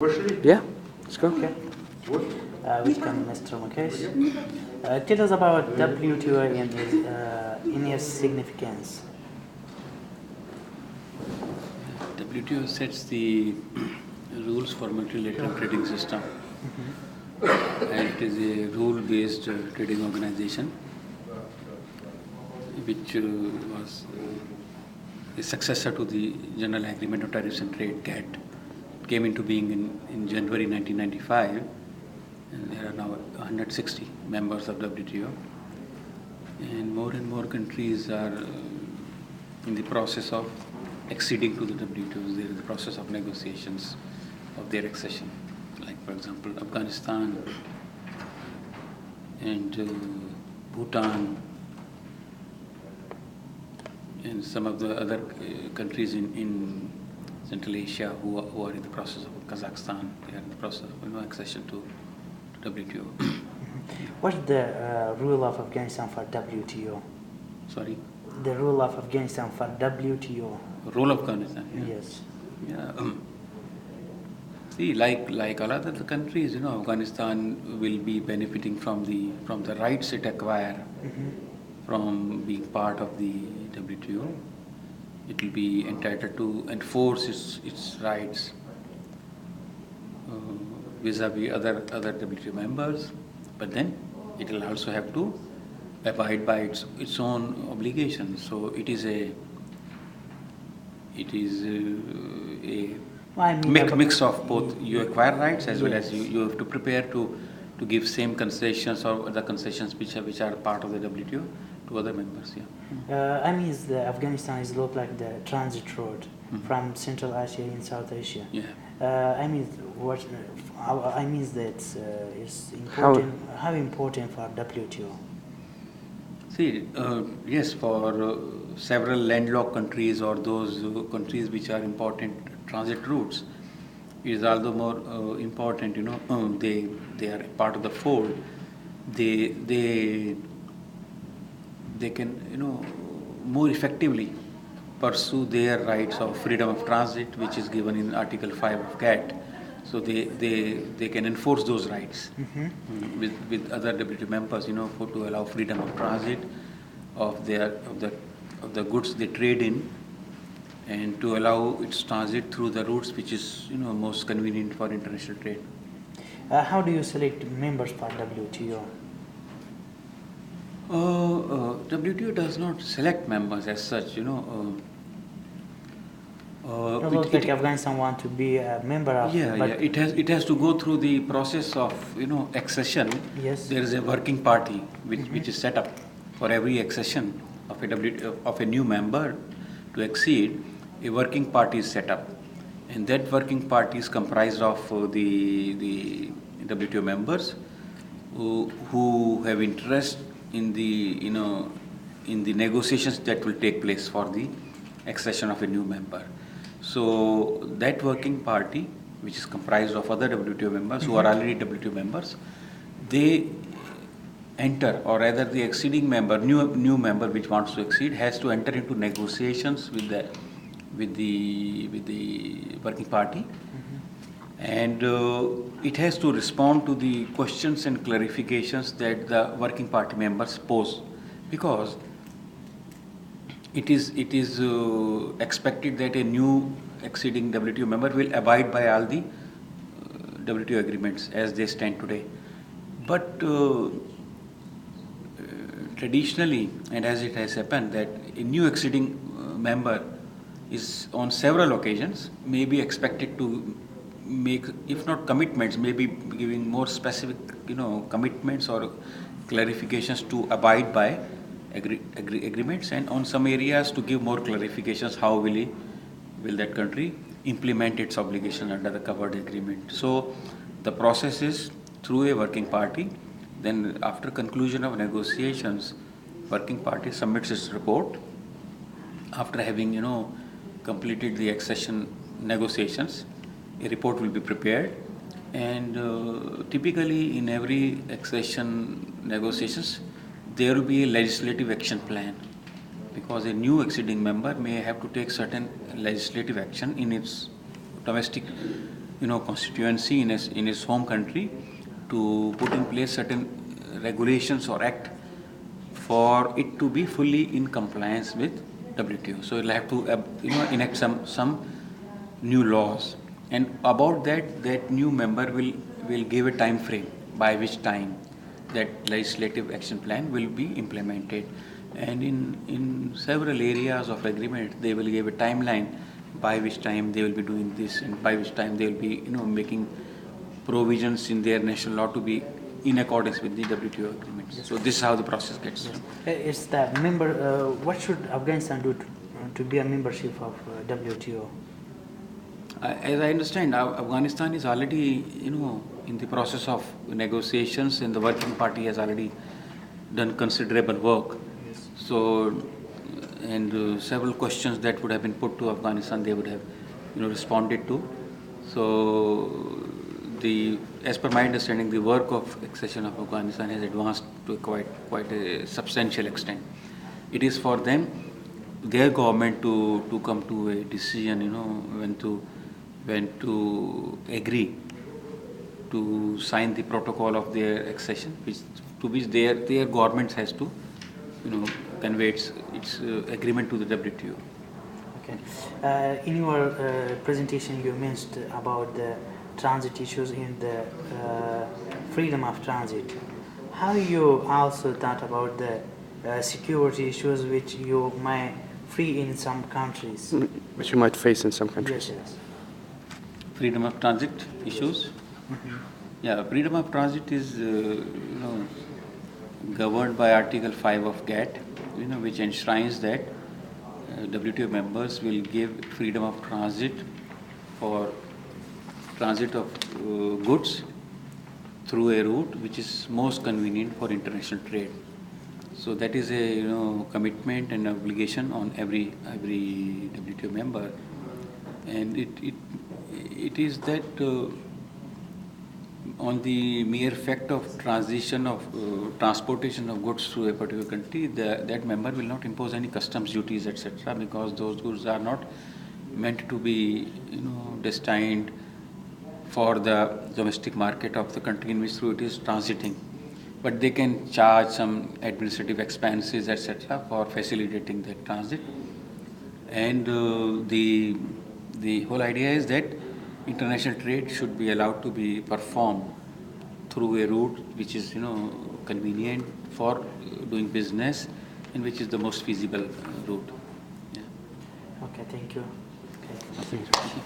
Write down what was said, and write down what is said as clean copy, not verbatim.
Yeah, let's go. Okay. Welcome, Mr. Mukesh. Tell us about WTO in its significance. WTO sets the rules for multilateral trading system, and it is a rule-based trading organization which was a successor to the General Agreement on Tariffs and Trade (GATT). It came into being in January 1995, and there are now 160 members of WTO, and more countries are in the process of acceding to the WTO. There is the process of negotiations of their accession. Like, for example, Afghanistan and Bhutan and some of the other countries in Central Asia who are in the process of Kazakhstan. They are in the process of accession to WTO. What's the rule of Afghanistan for WTO? Sorry? The rule of Afghanistan for WTO. Role of Afghanistan. Yeah. Yes. Yeah. See, like all other countries, Afghanistan will be benefiting from the rights it acquire from being part of the WTO. It will be entitled to enforce its rights vis-a-vis other WTO members, but then it will also have to abide by its own obligations. So it is a mix of both. You acquire rights as well as you have to prepare to give same concessions or other concessions which are part of the WTO to other members. The Afghanistan is looked like the transit road from Central Asia in South Asia. Yeah. That is important. How important for WTO? See, yes, for several landlocked countries or those countries which are important transit routes, it is also more important. They are part of the fold. They can more effectively pursue their rights of freedom of transit, which is given in Article 5 of GATT. So they can enforce those rights with other WTO members, to allow freedom of transit of the goods they trade in, and to allow its transit through the routes which is most convenient for international trade. How do you select members for WTO? WTO does not select members as such, Afghanistan want to be a member of. It has to go through the process of accession. Yes. There is a working party which is set up for every accession of a new member to accede. A working party is set up, and that working party is comprised of the WTO members who have interest in the negotiations that will take place for the accession of a new member. So that working party, which is comprised of other WTO members who are already WTO members, they enter, or rather the acceding member, new member which wants to accede, has to enter into negotiations with the working party, and it has to respond to the questions and clarifications that the working party members pose, because it is expected that a new acceding WTO member will abide by all the WTO agreements as they stand today. But traditionally, and as it has happened, that a new acceding member is on several occasions may be expected to make, if not commitments, maybe giving more specific commitments or clarifications to abide by agreements, and on some areas to give more clarifications how will that country implement its obligation under the covered agreement. So the process is through a working party. Then after conclusion of negotiations, working party submits its report after having completed the accession negotiations. A report will be prepared, and typically in every accession negotiations there will be a legislative action plan, because a new acceding member may have to take certain legislative action in its domestic constituency in his home country to put in place certain regulations or act for it to be fully in compliance with WTO. So it'll have to enact some new laws, and about that new member will give a time frame by which time that legislative action plan will be implemented, and in several areas of agreement they will give a timeline by which time they will be doing this and by which time they will be making provisions in their national law to be in accordance with the WTO agreements. So this is how the process gets done. It's the member. What should Afghanistan do to be a membership of WTO? As I understand, Afghanistan is already, in the process of negotiations, and the working party has already done considerable work. Yes. So, and several questions that would have been put to Afghanistan, they would have, responded to. So, as per my understanding, the work of accession of Afghanistan has advanced to quite a substantial extent. It is for them, their government, to come to a decision, when to agree to sign the protocol of their accession, to which their government has to, convey its agreement to the WTO. Okay. In your presentation, you mentioned about the transit issues in the freedom of transit. How you also thought about the security issues which you might free in some countries? Which you might face in some countries. Yes. Freedom of transit issues. Yeah, freedom of transit is governed by Article 5 of GATT, which enshrines that WTO members will give freedom of transit for transit of goods through a route which is most convenient for international trade. So that is a commitment and obligation on every WTO member, and it is that on the mere fact of transportation of goods through a particular country, that member will not impose any customs duties, etc., because those goods are not meant to be destined for the domestic market of the country in which through it is transiting. But they can charge some administrative expenses, etc., for facilitating that transit. And the whole idea is that international trade should be allowed to be performed through a route which is convenient for doing business and which is the most feasible route. Yeah. Okay, thank you. Okay. Thank you.